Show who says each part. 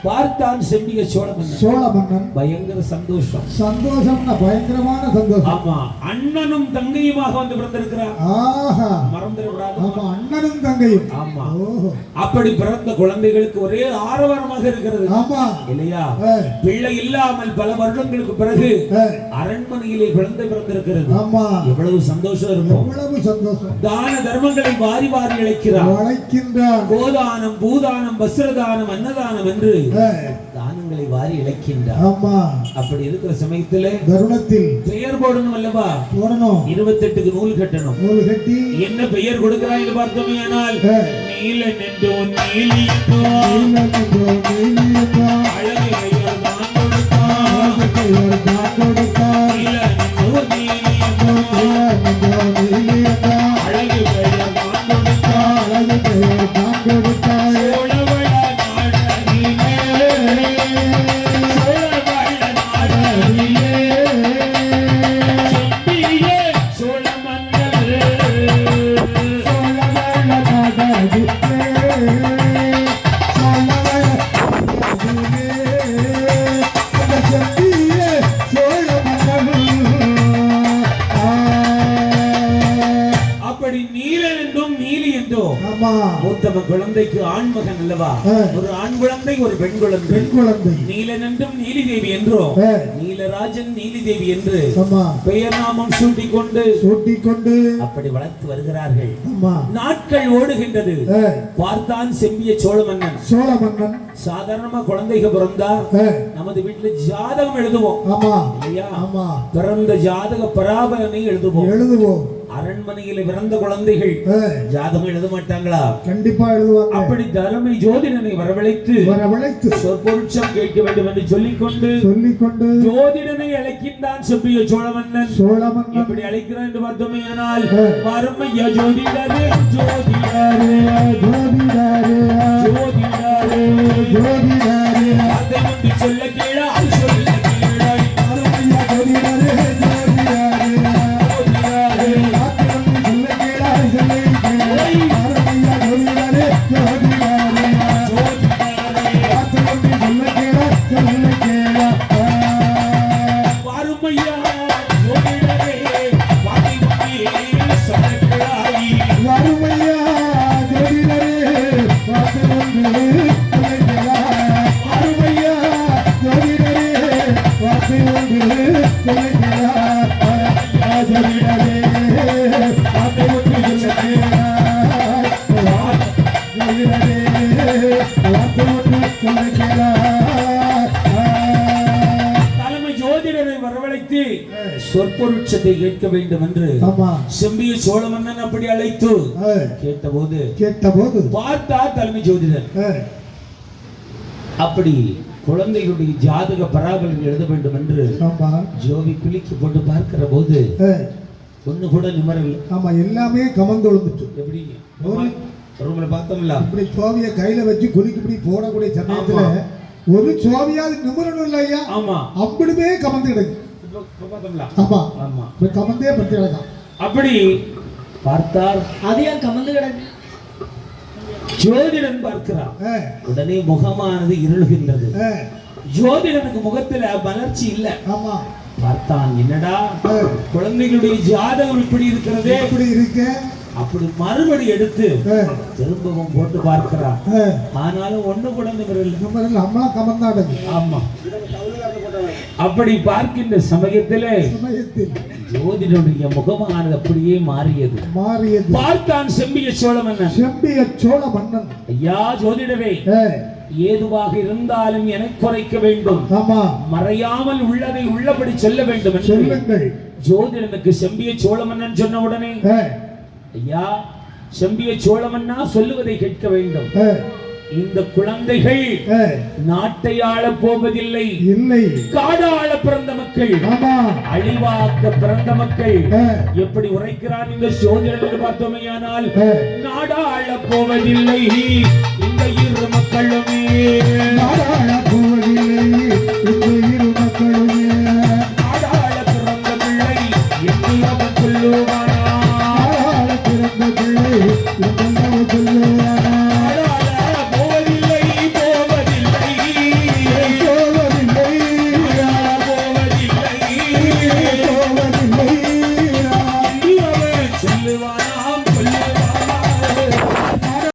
Speaker 1: பார்த்தான் செம்பிய சோழ மன்னன் பயங்கர சந்தோஷம். சந்தோஷம்னா பயங்கரமான சந்தோஷம். ஆமா, அண்ணனும் தங்கையுமாக வந்து பிறந்திருக்கிறார். ஆஹா, மறந்துடக்கூடாது. ஆமா, அண்ணனும் தங்கையும். ஆமா, அப்படி பிறந்த குழந்தைகளுக்கு ஒரே ஆரவாரமாக இருக்கிறது. ஆமா இல்லையா? பிள்ளை இல்லாமல் பல வருடங்களுக்கு பிறகு அரண்மனையிலே குழந்தை பிறந்திருக்கிறது. ஆமா, எவ்வளவு சந்தோஷம் இருக்கும். எவ்வளவு சந்தோஷம். தான தர்மங்களை வாரி வாரி அழைக்கின்றார். கோதானம், பூதானம், வஸ்திரதானம், அன்னதானம் என்று தானங்களை வாரி இழைக்கின்றார். ஆமா, அப்படி இருக்கிற சமயத்தில் தருணத்தில் பெயர் போடணும் அல்லவா? போடணும். 28க்கு நூல் கட்டணும். நூல் கட்டி என்ன பெயர் கொடுக்கிறாய் என்று பார்த்தோமே ஆனால் நீலனென்றோ நீலியோ அழகு பெயர் தான் கொடுத்தான். நீலனென்றோ நீலியோ அழகு பெயர் தான் கொடுத்தான். மூத்தம குழந்தைக்கு ஆண் மகன் அல்லவா? ஒரு ஆண் குழந்தை, ஒரு பெண் குழந்தை. நீலன் என்றும் நீலி தேவி என்றோ நீலராஜன் நீலி தேவி என்று பெயர் நாமம் சூட்டிக்கொண்டு அப்படி வளர்த்து வருகிறார்கள். நாட்கள் ஓடுகின்றது. பார்த்தான் செம்பிய சோழ மன்னன். சாதாரணமா குழந்தைக்கு பிறந்தா நமது வீட்டுல ஜாதகம் எழுதுவோம். பிறந்த ஜாதக பராபரனை எழுதுவோம். அரண்மனையில பிறந்த குழந்தைகள் ஜாதகம் எழுத மாட்டாங்களா? கண்டிப்பா எழுதுவாங்க. அப்படி தலைமை ஜோதிடனை வரவழைத்து சொற்பொருட்சம் கேட்க வேண்டும் என்று சொல்லிக்கொண்டு ஜோதிடனை அழைக்கின்றான் செம்பிய சோழ மன்னன். எப்படி அழைக்கிறான் என்று பார்த்தோமே ஆனால் வறுமையா ஜோதிடரே ஜோதிடரே ஜோதிடரே ஜோதிடரே அதை வந்து சொல்ல கீழா சொல்ல கீழாய் வறுமையா ஜோதிடரே சொற்பொருட்சத்தை கேட்க வேண்டும் என்று செம்பிய சோழ மன்னன் அப்படி அழைத்து கேட்டபோது பார்த்தா தலைமை ஜோதிடர் அப்படி குழந்தைகளுடைய ஜாதக பராபலன் எழுத வேண்டும் என்று ஜோவி குலுக்கி போட்டு பார்க்கிற போது ஒண்ணு கூட நிமரவில்லை. ஆமா, எல்லாமே கமந்து விழுந்துட்டு. எப்படி ரூம்ல பார்த்தோம்ல, இப்படி சோவிய கையில வச்சு குலுக்கி இப்படி போடக்கூடிய சமயத்துல ஒரு சோவியாவது நிமரணும் இல்லையா? ஆமா, அப்படியே கமந்து கிடக்கு. அப்படி பார்த்தார். அதையா கமந்து கிடக்கு. ஜோதிடன் பார்க்கிறார். உடனே முகமானது இருள்கின்றது. ஜோதிடனுக்கு முகத்துல வளர்ச்சி இல்ல. ஆமா, பார்த்தான். என்னடா குழந்தைகளுடைய ஜாதகம் இப்படி இருக்கிறதே, இப்படி இருக்கு. அப்படி மறுபடி எடுத்து திரும்பவும் போட்டு பார்க்கிறான். ஆனாலும் ஒண்ணு கூட அம்மா கமந்தாடு. ஆமா, அப்படி பார்க்கின்ற சமயத்தில் ஜோதிடனுடைய முகமானது அப்படியே மாறியது. பார்த்தான் செம்பிய சோழ மன்னன். ஐயா ஜோதிடரே, ஏதுவாக இருந்தாலும் எனக்கு குறைக்க வேண்டும். மறையாமல் உள்ளதை உள்ளபடி சொல்ல வேண்டும் என்று ஜோதிடனுக்கு செம்பிய சோழ மன்னன் சொன்ன உடனே, ஐயா செம்பிய சோழ மன்னா சொல்லுவதை கேட்க வேண்டும். இந்த குழந்தைகள் நாட்டை ஆள போவதில்லை, காடாள பிறந்த மக்கள், அழிவாக்க பிறந்த மக்கள். எப்படி உரைக்கிறான் இந்த சோதரன் பார்த்தோமையானால், நாடாள போவதில்லை இந்த இரு மக்களுமே, நாடாள போவதில்லை இந்த இரு மக்களுமே, நாடாள பிறந்த பிள்ளை என்று அவன் சொல்லுவானா, நாடாள பிறந்த பிள்ளை என்று அவன் சொல்லுவானா, போவதில்லை சொல்லுவானா